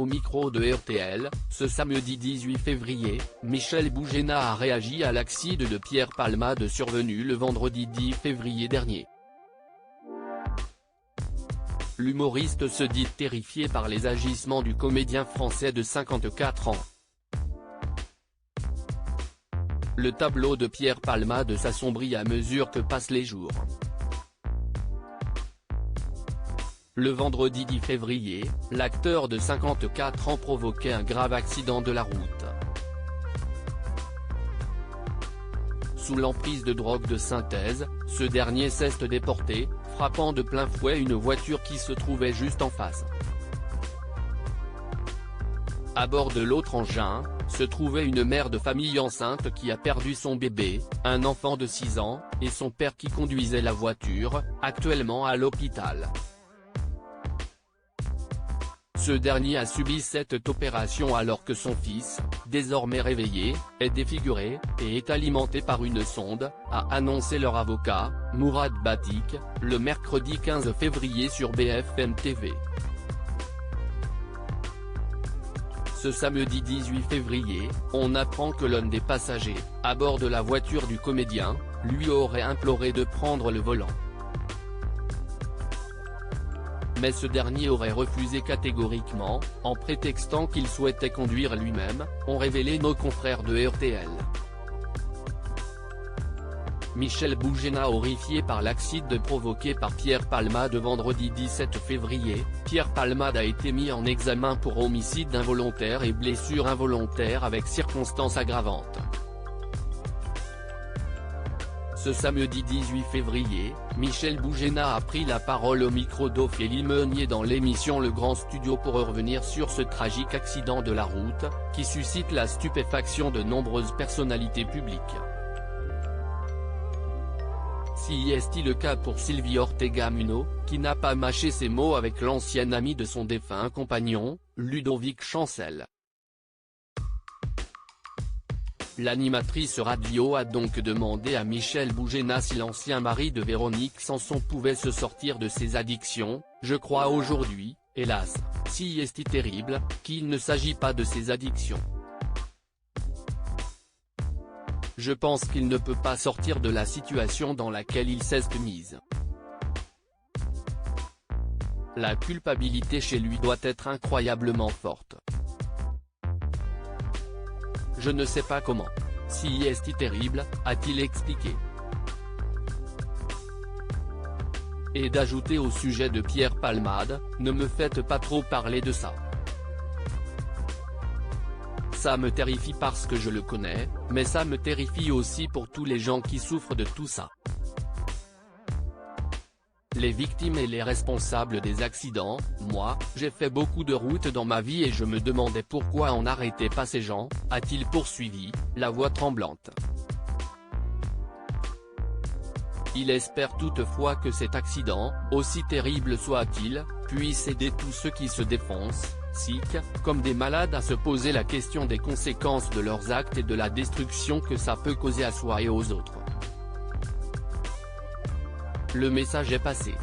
au micro de RTL, ce samedi 18 février, Michel Boujena a réagi à l'accident de Pierre Palmade survenu le vendredi 10 février dernier. L'humoriste se dit terrifié par les agissements du comédien français de 54 ans. Le tableau de Pierre Palmade s'assombrit à mesure que passent les jours. Le vendredi 10 février, l'acteur de 54 ans provoquait un grave accident de la route. Sous l'emprise de drogue de synthèse, ce dernier s'est déporté, frappant de plein fouet une voiture qui se trouvait juste en face. À bord de l'autre engin, se trouvait une mère de famille enceinte qui a perdu son bébé, un enfant de 6 ans, et son père qui conduisait la voiture, actuellement à l'hôpital. Ce dernier a subi cette opération alors que son fils, désormais réveillé, est défiguré, et est alimenté par une sonde, a annoncé leur avocat, Mourad Batik, le mercredi 15 février sur BFM TV. Ce samedi 18 février, on apprend que l'un des passagers, à bord de la voiture du comédien, lui aurait imploré de prendre le volant. Mais ce dernier aurait refusé catégoriquement, en prétextant qu'il souhaitait conduire lui-même, ont révélé nos confrères de RTL. Michel Boujena horrifié par l'accident provoqué par Pierre Palmade vendredi 17 février, Pierre Palmade a été mis en examen pour homicide involontaire et blessure involontaire avec circonstances aggravantes. Ce samedi 18 février, Michel Boujena a pris la parole au micro d'Ophélie Meunier dans l'émission Le Grand Studio pour revenir sur ce tragique accident de la route, qui suscite la stupéfaction de nombreuses personnalités publiques. Si est-il le cas pour Sylvie Ortega Muno, qui n'a pas mâché ses mots avec l'ancien ami de son défunt compagnon, Ludovic Chancel. L'animatrice radio a donc demandé à Michel Boujena si l'ancien mari de Véronique Sanson pouvait se sortir de ses addictions. Je crois aujourd'hui, hélas, si est-il terrible, qu'il ne s'agit pas de ses addictions. Je pense qu'il ne peut pas sortir de la situation dans laquelle il s'est mise. La culpabilité chez lui doit être incroyablement forte. Je ne sais pas comment. Si est-il terrible, a-t-il expliqué. Et d'ajouter au sujet de Pierre Palmade, ne me faites pas trop parler de ça. Ça me terrifie parce que je le connais, mais ça me terrifie aussi pour tous les gens qui souffrent de tout ça. Les victimes et les responsables des accidents. Moi, j'ai fait beaucoup de routes dans ma vie et je me demandais pourquoi on n'arrêtait pas ces gens, a-t-il poursuivi, la voix tremblante. Il espère toutefois que cet accident, aussi terrible soit-il, puisse aider tous ceux qui se défoncent, comme des malades à se poser la question des conséquences de leurs actes et de la destruction que ça peut causer à soi et aux autres. Le message est passé.